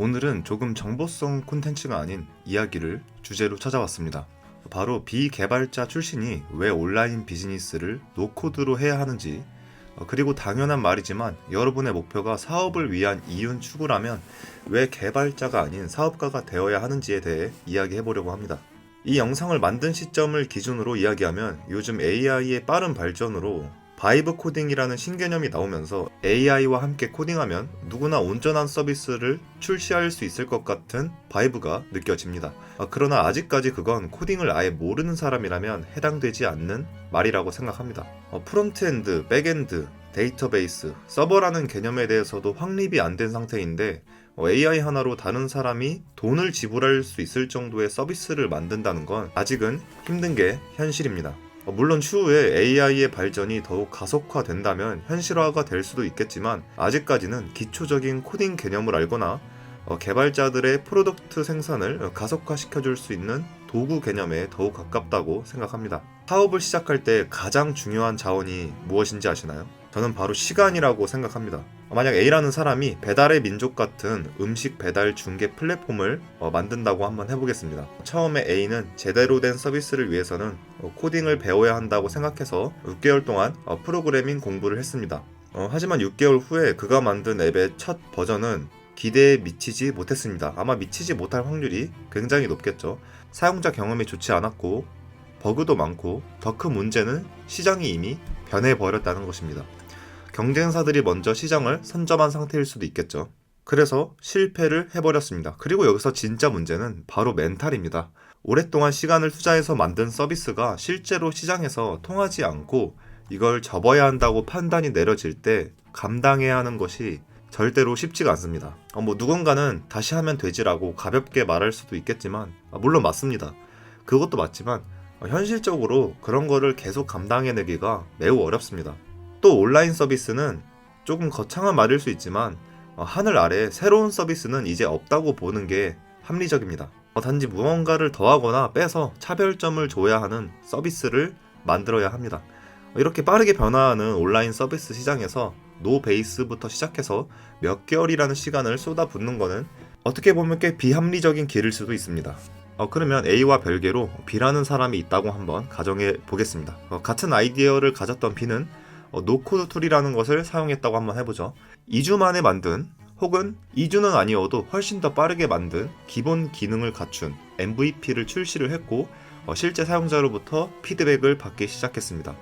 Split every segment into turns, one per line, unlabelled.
오늘은 조금 정보성 콘텐츠가 아닌 이야기를 주제로 찾아왔습니다. 바로 비개발자 출신이 왜 온라인 비즈니스를 노코드로 해야 하는지, 그리고 당연한 말이지만 여러분의 목표가 사업을 위한 이윤 추구라면 왜 개발자가 아닌 사업가가 되어야 하는지에 대해 이야기해 보려고 합니다. 이 영상을 만든 시점을 기준으로 이야기하면 요즘 AI의 빠른 발전으로 바이브 코딩이라는 신개념이 나오면서 AI와 함께 코딩하면 누구나 온전한 서비스를 출시할 수 있을 것 같은 바이브가 느껴집니다. 그러나 아직까지 그건 코딩을 아예 모르는 사람이라면 해당되지 않는 말이라고 생각합니다. 프론트엔드, 백엔드, 데이터베이스, 서버라는 개념에 대해서도 확립이 안 된 상태인데 AI 하나로 다른 사람이 돈을 지불할 수 있을 정도의 서비스를 만든다는 건 아직은 힘든 게 현실입니다. 물론 추후에 AI의 발전이 더욱 가속화된다면 현실화가 될 수도 있겠지만 아직까지는 기초적인 코딩 개념을 알거나 개발자들의 프로덕트 생산을 가속화시켜줄 수 있는 도구 개념에 더욱 가깝다고 생각합니다. 사업을 시작할 때 가장 중요한 자원이 무엇인지 아시나요? 저는 바로 시간이라고 생각합니다. 만약 A라는 사람이 배달의 민족 같은 음식 배달 중개 플랫폼을 만든다고 한번 해보겠습니다. 처음에 A는 제대로 된 서비스를 위해서는 코딩을 배워야 한다고 생각해서 6개월 동안 프로그래밍 공부를 했습니다. 하지만 6개월 후에 그가 만든 앱의 첫 버전은 기대에 미치지 못했습니다. 아마 미치지 못할 확률이 굉장히 높겠죠. 사용자 경험이 좋지 않았고 버그도 많고 더 큰 문제는 시장이 이미 변해버렸다는 것입니다. 경쟁사들이 먼저 시장을 선점한 상태일 수도 있겠죠. 그래서 실패를 해버렸습니다. 그리고 여기서 진짜 문제는 바로 멘탈입니다. 오랫동안 시간을 투자해서 만든 서비스가 실제로 시장에서 통하지 않고 이걸 접어야 한다고 판단이 내려질 때 감당해야 하는 것이 절대로 쉽지가 않습니다. 누군가는 다시 하면 되지라고 가볍게 말할 수도 있겠지만 물론 맞습니다. 그것도 맞지만 현실적으로 그런 거를 계속 감당해내기가 매우 어렵습니다. 또 온라인 서비스는 조금 거창한 말일 수 있지만 하늘 아래 새로운 서비스는 이제 없다고 보는 게 합리적입니다. 단지 무언가를 더하거나 빼서 차별점을 줘야 하는 서비스를 만들어야 합니다. 이렇게 빠르게 변화하는 온라인 서비스 시장에서 노 베이스부터 시작해서 몇 개월이라는 시간을 쏟아붓는 거는 어떻게 보면 꽤 비합리적인 길일 수도 있습니다. 그러면 A와 별개로 B라는 사람이 있다고 한번 가정해 보겠습니다. 같은 아이디어를 가졌던 B는 노코드 툴이라는 것을 사용했다고 한번 해보죠. 2주 만에 만든 혹은 2주는 아니어도 훨씬 더 빠르게 만든 기본 기능을 갖춘 MVP를 출시를 했고 실제 사용자로부터 피드백을 받기 시작했습니다.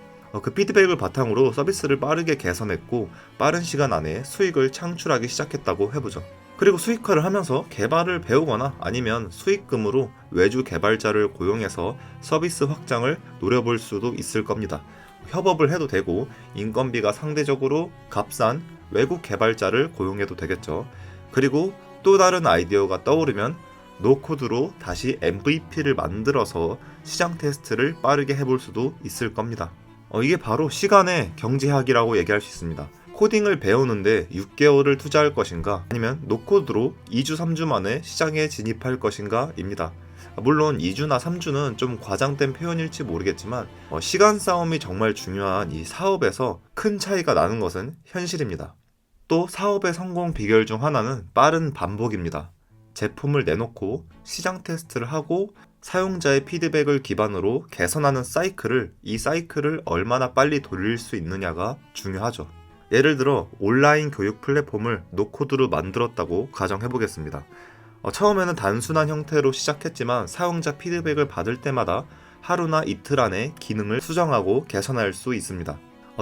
그 피드백을 바탕으로 서비스를 빠르게 개선했고 빠른 시간 안에 수익을 창출하기 시작했다고 해보죠. 그리고 수익화를 하면서 개발을 배우거나 아니면 수익금으로 외주 개발자를 고용해서 서비스 확장을 노려볼 수도 있을 겁니다. 협업을 해도 되고 인건비가 상대적으로 값싼 외국 개발자를 고용해도 되겠죠. 그리고 또 다른 아이디어가 떠오르면 노코드로 다시 MVP를 만들어서 시장 테스트를 빠르게 해볼 수도 있을 겁니다. 이게 바로 시간의 경제학이라고 얘기할 수 있습니다. 코딩을 배우는데 6개월을 투자할 것인가 아니면 노코드로 2주 3주 만에 시장에 진입할 것인가 입니다. 물론 2주나 3주는 좀 과장된 표현일지 모르겠지만 시간 싸움이 정말 중요한 이 사업에서 큰 차이가 나는 것은 현실입니다. 또 사업의 성공 비결 중 하나는 빠른 반복입니다. 제품을 내놓고 시장 테스트를 하고 사용자의 피드백을 기반으로 개선하는 이 사이클을 얼마나 빨리 돌릴 수 있느냐가 중요하죠. 예를 들어 온라인 교육 플랫폼을 노코드로 만들었다고 가정해보겠습니다. 처음에는 단순한 형태로 시작했지만 사용자 피드백을 받을 때마다 하루나 이틀 안에 기능을 수정하고 개선할 수 있습니다.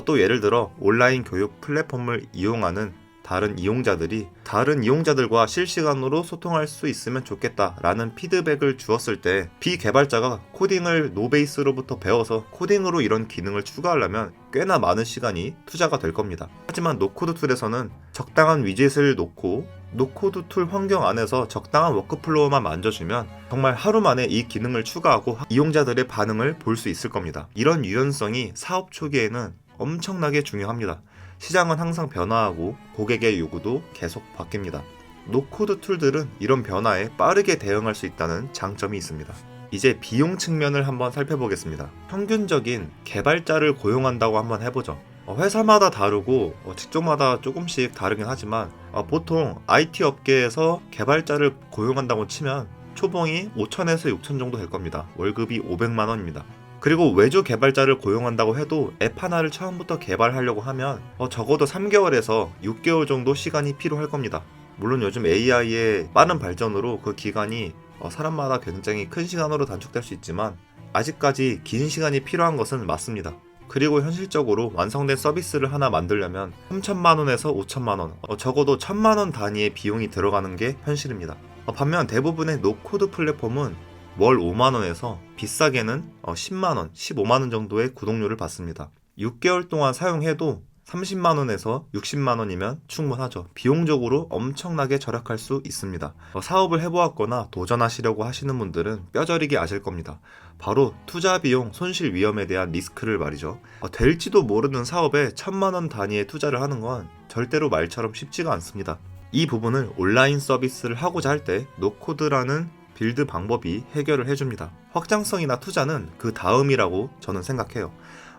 또 예를 들어 온라인 교육 플랫폼을 이용하는 다른 이용자들과 실시간으로 소통할 수 있으면 좋겠다라는 피드백을 주었을 때 비개발자가 코딩을 노베이스로부터 배워서 코딩으로 이런 기능을 추가하려면 꽤나 많은 시간이 투자가 될 겁니다. 하지만 노코드 툴에서는 적당한 위젯을 놓고 노코드 툴 환경 안에서 적당한 워크플로우만 만져주면 정말 하루 만에 이 기능을 추가하고 이용자들의 반응을 볼 수 있을 겁니다. 이런 유연성이 사업 초기에는 엄청나게 중요합니다. 시장은 항상 변화하고 고객의 요구도 계속 바뀝니다. 노코드 툴들은 이런 변화에 빠르게 대응할 수 있다는 장점이 있습니다. 이제 비용 측면을 한번 살펴보겠습니다. 평균적인 개발자를 고용한다고 한번 해보죠. 회사마다 다르고 직종마다 조금씩 다르긴 하지만 보통 IT 업계에서 개발자를 고용한다고 치면 초봉이 5천에서 6천 정도 될 겁니다. 월급이 500만 원입니다. 그리고 외주 개발자를 고용한다고 해도 앱 하나를 처음부터 개발하려고 하면 적어도 3개월에서 6개월 정도 시간이 필요할 겁니다. 물론 요즘 AI의 빠른 발전으로 그 기간이 사람마다 굉장히 큰 시간으로 단축될 수 있지만 아직까지 긴 시간이 필요한 것은 맞습니다. 그리고 현실적으로 완성된 서비스를 하나 만들려면 3천만 원에서 5천만 원, 적어도 1,000만 원 단위의 비용이 들어가는 게 현실입니다. 반면 대부분의 노코드 플랫폼은 월 5만 원에서 비싸게는 10만 원, 15만 원 정도의 구독료를 받습니다. 6개월 동안 사용해도 30만 원에서 60만 원이면 충분하죠. 비용적으로 엄청나게 절약할 수 있습니다. 사업을 해보았거나 도전하시려고 하시는 분들은 뼈저리게 아실 겁니다. 바로 투자 비용, 손실 위험에 대한 리스크를 말이죠. 될지도 모르는 사업에 1,000만 원 단위의 투자를 하는 건 절대로 말처럼 쉽지가 않습니다. 이 부분을 온라인 서비스를 하고자 할 때 노코드라는 빌드 방법이 해결을 해줍니다. 확장성이나 투자는 그 다음이라고 저는 생각해요.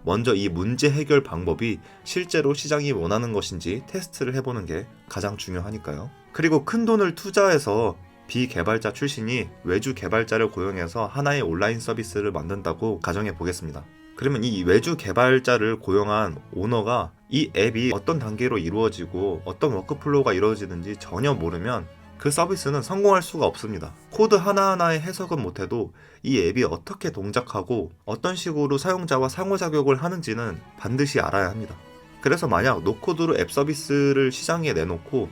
먼저 이 문제 해결 방법이 실제로 시장이 원하는 것인지 테스트를 해보는 게 가장 중요하니까요. 그리고 큰 돈을 투자해서 비개발자 출신이 외주 개발자를 고용해서 하나의 온라인 서비스를 만든다고 가정해 보겠습니다. 그러면 이 외주 개발자를 고용한 오너가 이 앱이 어떤 단계로 이루어지고 어떤 워크플로우가 이루어지는지 전혀 모르면 그 서비스는 성공할 수가 없습니다. 코드 하나하나의 해석은 못해도 이 앱이 어떻게 동작하고 어떤 식으로 사용자와 상호작용을 하는지는 반드시 알아야 합니다. 그래서 만약 노코드로 앱 서비스를 시장에 내놓고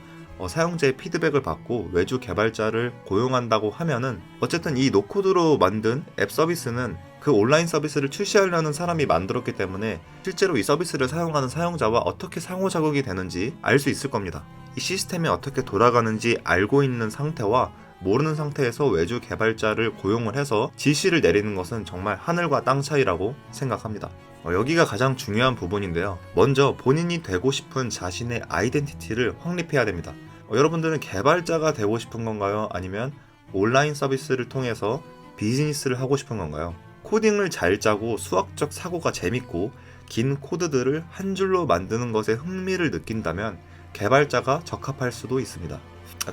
사용자의 피드백을 받고 외주 개발자를 고용한다고 하면은 어쨌든 이 노코드로 만든 앱 서비스는 그 온라인 서비스를 출시하려는 사람이 만들었기 때문에 실제로 이 서비스를 사용하는 사용자와 어떻게 상호작용이 되는지 알 수 있을 겁니다. 이 시스템이 어떻게 돌아가는지 알고 있는 상태와 모르는 상태에서 외주 개발자를 고용을 해서 지시를 내리는 것은 정말 하늘과 땅 차이라고 생각합니다. 여기가 가장 중요한 부분인데요. 먼저 본인이 되고 싶은 자신의 아이덴티티를 확립해야 됩니다. 여러분들은 개발자가 되고 싶은 건가요? 아니면 온라인 서비스를 통해서 비즈니스를 하고 싶은 건가요? 코딩을 잘 짜고 수학적 사고가 재밌고 긴 코드들을 한 줄로 만드는 것에 흥미를 느낀다면 개발자가 적합할 수도 있습니다.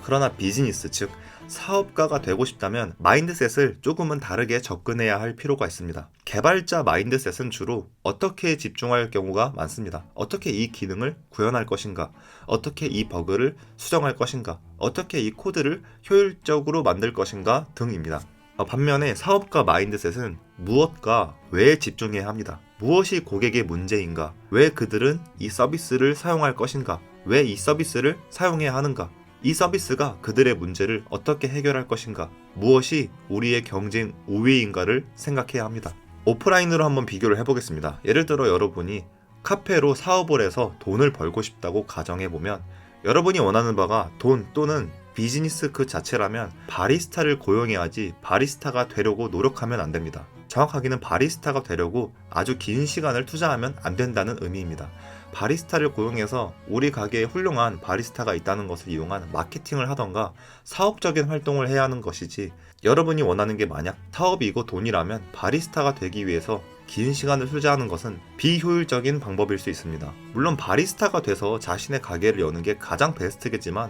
그러나 비즈니스, 즉 사업가가 되고 싶다면 마인드셋을 조금은 다르게 접근해야 할 필요가 있습니다. 개발자 마인드셋은 주로 어떻게 집중할 경우가 많습니다. 어떻게 이 기능을 구현할 것인가, 어떻게 이 버그를 수정할 것인가, 어떻게 이 코드를 효율적으로 만들 것인가 등입니다. 반면에 사업가 마인드셋은 무엇과 왜 집중해야 합니다. 무엇이 고객의 문제인가, 왜 그들은 이 서비스를 사용할 것인가, 왜 이 서비스를 사용해야 하는가, 이 서비스가 그들의 문제를 어떻게 해결할 것인가, 무엇이 우리의 경쟁 우위인가를 생각해야 합니다. 오프라인으로 한번 비교를 해보겠습니다. 예를 들어 여러분이 카페로 사업을 해서 돈을 벌고 싶다고 가정해보면 여러분이 원하는 바가 돈 또는 비즈니스 그 자체라면 바리스타를 고용해야지 바리스타가 되려고 노력하면 안 됩니다. 정확하게는 바리스타가 되려고 아주 긴 시간을 투자하면 안 된다는 의미입니다. 바리스타를 고용해서 우리 가게에 훌륭한 바리스타가 있다는 것을 이용한 마케팅을 하던가 사업적인 활동을 해야 하는 것이지, 여러분이 원하는 게 만약 사업이고 돈이라면 바리스타가 되기 위해서 긴 시간을 투자하는 것은 비효율적인 방법일 수 있습니다. 물론 바리스타가 돼서 자신의 가게를 여는 게 가장 베스트겠지만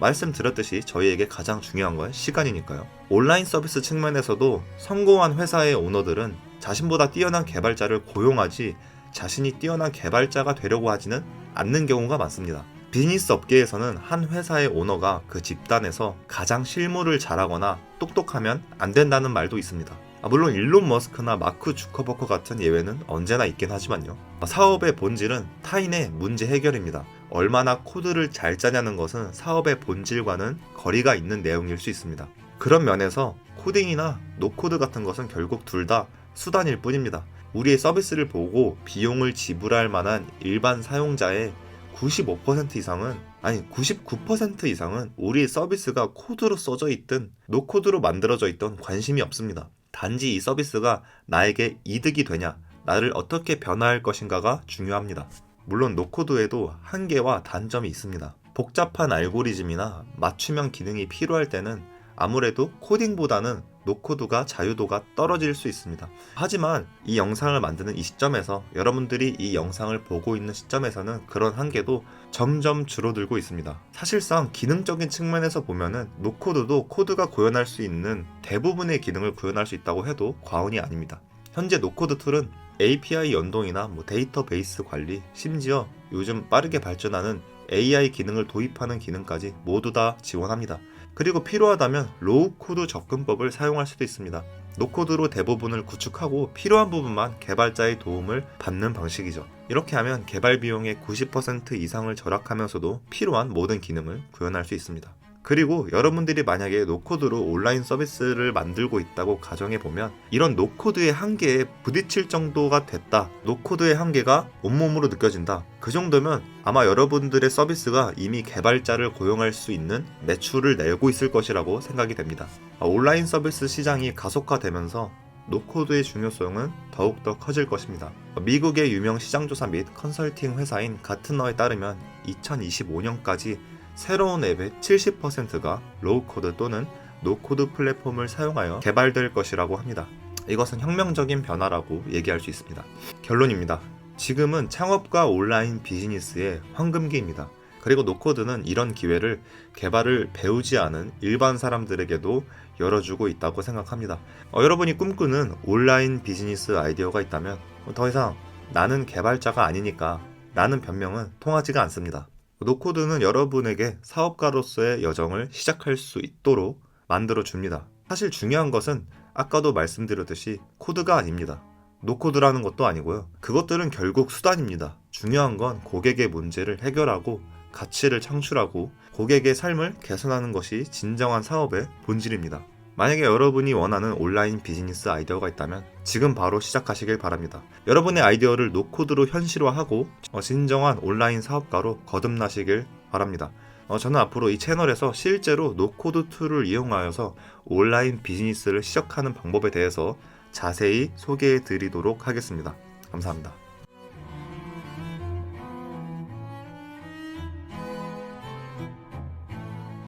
말씀드렸듯이 저희에게 가장 중요한 건 시간이니까요. 온라인 서비스 측면에서도 성공한 회사의 오너들은 자신보다 뛰어난 개발자를 고용하지 자신이 뛰어난 개발자가 되려고 하지는 않는 경우가 많습니다. 비즈니스 업계에서는 한 회사의 오너가 그 집단에서 가장 실무를 잘하거나 똑똑하면 안 된다는 말도 있습니다. 물론 일론 머스크나 마크 주커버커 같은 예외는 언제나 있긴 하지만요. 사업의 본질은 타인의 문제 해결입니다. 얼마나 코드를 잘 짜냐는 것은 사업의 본질과는 거리가 있는 내용일 수 있습니다. 그런 면에서 코딩이나 노코드 같은 것은 결국 둘 다 수단일 뿐입니다. 우리의 서비스를 보고 비용을 지불할 만한 일반 사용자의 95% 이상은, 아니 99% 이상은 우리의 서비스가 코드로 써져 있든 노코드로 만들어져 있든 관심이 없습니다. 단지 이 서비스가 나에게 이득이 되냐, 나를 어떻게 변화할 것인가가 중요합니다. 물론 노코드에도 한계와 단점이 있습니다. 복잡한 알고리즘이나 맞춤형 기능이 필요할 때는 아무래도 코딩보다는 노코드가 자유도가 떨어질 수 있습니다. 하지만 이 영상을 만드는 이 시점에서, 여러분들이 이 영상을 보고 있는 시점에서는 그런 한계도 점점 줄어들고 있습니다. 사실상 기능적인 측면에서 보면은 노코드도 코드가 구현할 수 있는 대부분의 기능을 구현할 수 있다고 해도 과언이 아닙니다. 현재 노코드 툴은 API 연동이나 데이터베이스 관리, 심지어 요즘 빠르게 발전하는 AI 기능을 도입하는 기능까지 모두 다 지원합니다. 그리고 필요하다면 로우 코드 접근법을 사용할 수도 있습니다. 노코드로 대부분을 구축하고 필요한 부분만 개발자의 도움을 받는 방식이죠. 이렇게 하면 개발 비용의 90% 이상을 절약하면서도 필요한 모든 기능을 구현할 수 있습니다. 그리고 여러분들이 만약에 노코드로 온라인 서비스를 만들고 있다고 가정해보면, 이런 노코드의 한계에 부딪힐 정도가 됐다, 노코드의 한계가 온몸으로 느껴진다, 그 정도면 아마 여러분들의 서비스가 이미 개발자를 고용할 수 있는 매출을 내고 있을 것이라고 생각이 됩니다. 온라인 서비스 시장이 가속화되면서 노코드의 중요성은 더욱더 커질 것입니다. 미국의 유명 시장조사 및 컨설팅 회사인 가트너에 따르면 2025년까지 새로운 앱의 70%가 로우코드 또는 노코드 플랫폼을 사용하여 개발될 것이라고 합니다. 이것은 혁명적인 변화라고 얘기할 수 있습니다. 결론입니다. 지금은 창업과 온라인 비즈니스의 황금기입니다. 그리고 노코드는 이런 기회를 개발을 배우지 않은 일반 사람들에게도 열어주고 있다고 생각합니다. 여러분이 꿈꾸는 온라인 비즈니스 아이디어가 있다면 더 이상 나는 개발자가 아니니까 라는 변명은 통하지가 않습니다. 노코드는 여러분에게 사업가로서의 여정을 시작할 수 있도록 만들어줍니다. 사실 중요한 것은 아까도 말씀드렸듯이 코드가 아닙니다. 노코드라는 것도 아니고요. 그것들은 결국 수단입니다. 중요한 건 고객의 문제를 해결하고 가치를 창출하고 고객의 삶을 개선하는 것이 진정한 사업의 본질입니다. 만약에 여러분이 원하는 온라인 비즈니스 아이디어가 있다면 지금 바로 시작하시길 바랍니다. 여러분의 아이디어를 노코드로 현실화하고 진정한 온라인 사업가로 거듭나시길 바랍니다. 저는 앞으로 이 채널에서 실제로 노코드 툴을 이용하여서 온라인 비즈니스를 시작하는 방법에 대해서 자세히 소개해 드리도록 하겠습니다. 감사합니다.